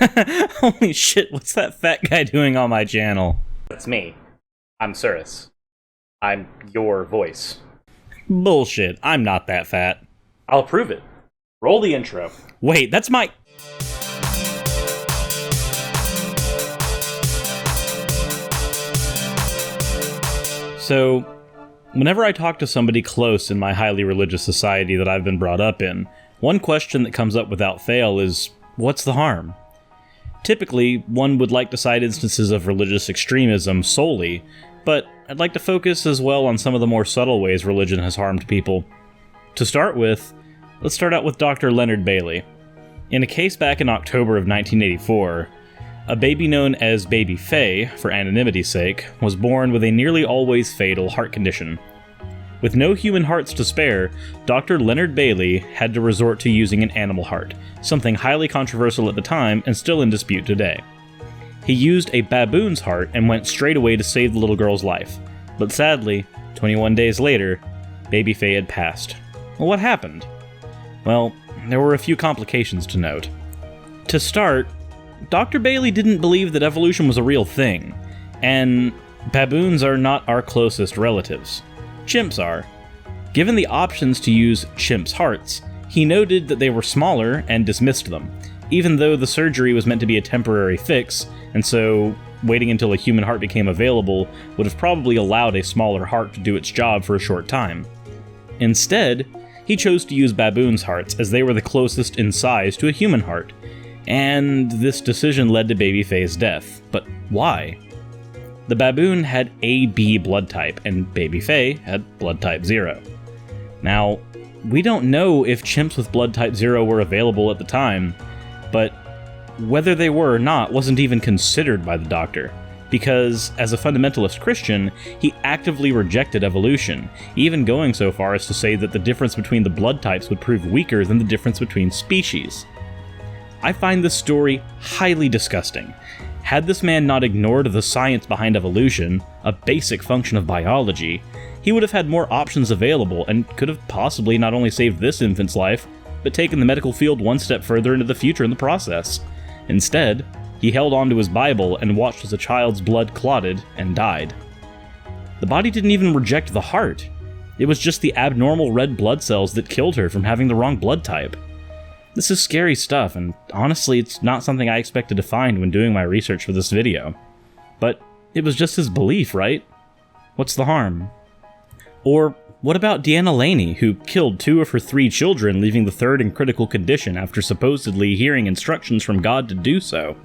Holy shit, what's that fat guy doing on my channel? That's me. I'm Suris. I'm your voice. Bullshit, I'm not that fat. I'll prove it. Roll the intro. Wait, that's my... So, whenever I talk to somebody close in my highly religious society that I've been brought up in, one question that comes up without fail is, what's the harm? Typically, one would like to cite instances of religious extremism solely, but I'd like to focus as well on some of the more subtle ways religion has harmed people. To start with, let's start out with Dr. Leonard Bailey. In a case back in October of 1984, a baby known as Baby Faye, for anonymity's sake, was born with a nearly always fatal heart condition. With no human hearts to spare, Dr. Leonard Bailey had to resort to using an animal heart, something highly controversial at the time and still in dispute today. He used a baboon's heart and went straight away to save the little girl's life. But sadly, 21 days later, Baby Faye had passed. Well, what happened? Well, there were a few complications to note. To start, Dr. Bailey didn't believe that evolution was a real thing, and baboons are not our closest relatives. Chimps are. Given the options to use chimps' hearts, he noted that they were smaller and dismissed them, even though the surgery was meant to be a temporary fix, and so waiting until a human heart became available would have probably allowed a smaller heart to do its job for a short time. Instead, he chose to use baboons' hearts as they were the closest in size to a human heart, and this decision led to Baby Faye's death. But why? The baboon had AB blood type, and Baby Faye had blood type 0. Now, we don't know if chimps with blood type 0 were available at the time, but whether they were or not wasn't even considered by the doctor, because as a fundamentalist Christian, he actively rejected evolution, even going so far as to say that the difference between the blood types would prove weaker than the difference between species. I find this story highly disgusting. Had this man not ignored the science behind evolution, a basic function of biology, he would have had more options available and could have possibly not only saved this infant's life, but taken the medical field one step further into the future in the process. Instead, he held on to his Bible and watched as a child's blood clotted and died. The body didn't even reject the heart. It was just the abnormal red blood cells that killed her from having the wrong blood type. This is scary stuff, and honestly, it's not something I expected to find when doing my research for this video. But it was just his belief, right? What's the harm? Or what about Deanna Laney, who killed 2 of her 3 children, leaving the third in critical condition after supposedly hearing instructions from God to do so?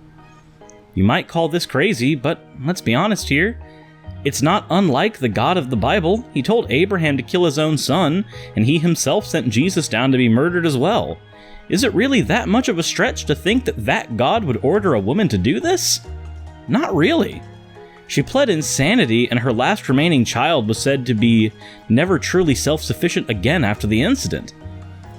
You might call this crazy, but let's be honest here. It's not unlike the God of the Bible. He told Abraham to kill his own son, and he himself sent Jesus down to be murdered as well. Is it really that much of a stretch to think that that God would order a woman to do this? Not really. She pled insanity, and her last remaining child was said to be never truly self-sufficient again after the incident.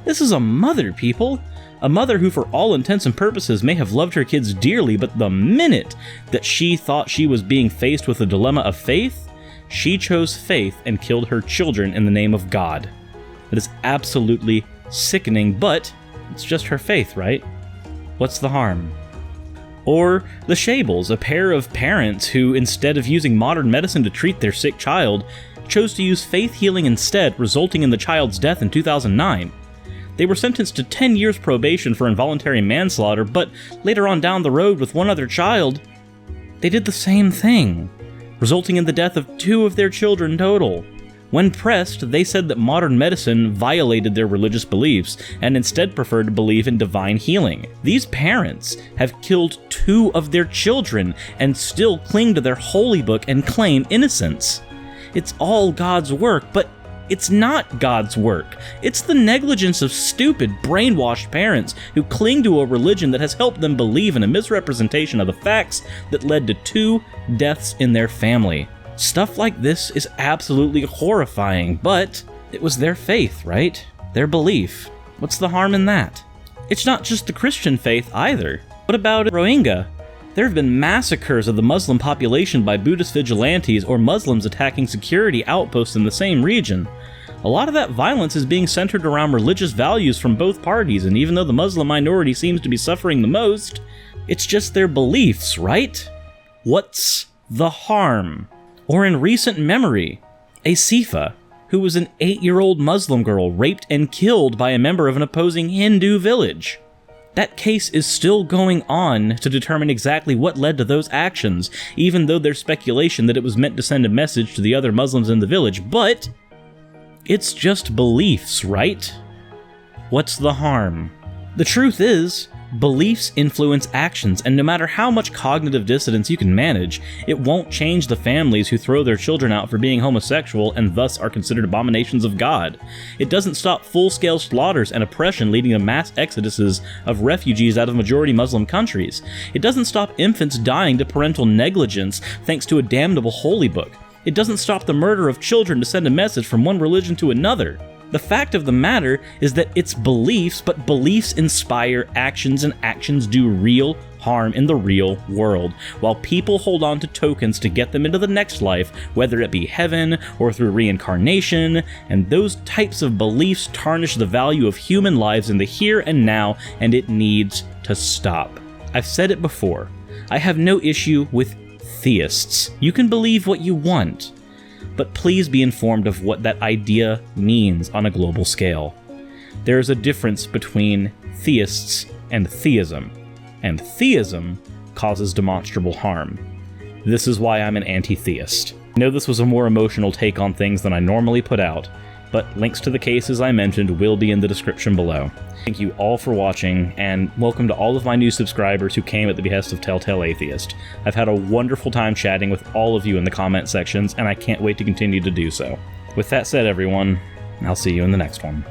This is a mother, people. A mother who, for all intents and purposes, may have loved her kids dearly, but the minute that she thought she was being faced with the dilemma of faith, she chose faith and killed her children in the name of God. It is absolutely sickening, but it's just her faith, right? What's the harm? Or the Shables, a pair of parents who, instead of using modern medicine to treat their sick child, chose to use faith healing instead, resulting in the child's death in 2009. They were sentenced to 10 years probation for involuntary manslaughter, but later on down the road with one other child, they did the same thing, resulting in the death of 2 of their children total. When pressed, they said that modern medicine violated their religious beliefs and instead preferred to believe in divine healing. These parents have killed 2 of their children and still cling to their holy book and claim innocence. It's all God's work, but it's not God's work. It's the negligence of stupid, brainwashed parents who cling to a religion that has helped them believe in a misrepresentation of the facts that led to 2 deaths in their family. Stuff like this is absolutely horrifying, but it was their faith, right? Their belief. What's the harm in that? It's not just the Christian faith either. What about Rohingya? There have been massacres of the Muslim population by Buddhist vigilantes or Muslims attacking security outposts in the same region. A lot of that violence is being centered around religious values from both parties, and even though the Muslim minority seems to be suffering the most, It's just their beliefs, right? What's the harm? Or in recent memory, a Sifa, who was an 8-year-old Muslim girl raped and killed by a member of an opposing Hindu village. That case is still going on to determine exactly what led to those actions, even though there's speculation that it was meant to send a message to the other Muslims in the village, but it's just beliefs, right? What's the harm? The truth is, beliefs influence actions, and no matter how much cognitive dissonance you can manage, it won't change the families who throw their children out for being homosexual and thus are considered abominations of God. It doesn't stop full-scale slaughters and oppression leading to mass exoduses of refugees out of majority Muslim countries. It doesn't stop infants dying to parental negligence thanks to a damnable holy book. It doesn't stop the murder of children to send a message from one religion to another. The fact of the matter is that it's beliefs, but beliefs inspire actions, and actions do real harm in the real world, while people hold on to tokens to get them into the next life, whether it be heaven or through reincarnation, and those types of beliefs tarnish the value of human lives in the here and now, and it needs to stop. I've said it before, I have no issue with theists. You can believe what you want, but please be informed of what that idea means on a global scale. There is a difference between theists and theism causes demonstrable harm. This is why I'm an anti-theist. I know this was a more emotional take on things than I normally put out, but links to the cases I mentioned will be in the description below. Thank you all for watching, and welcome to all of my new subscribers who came at the behest of Telltale Atheist. I've had a wonderful time chatting with all of you in the comment sections, and I can't wait to continue to do so. With that said, everyone, I'll see you in the next one.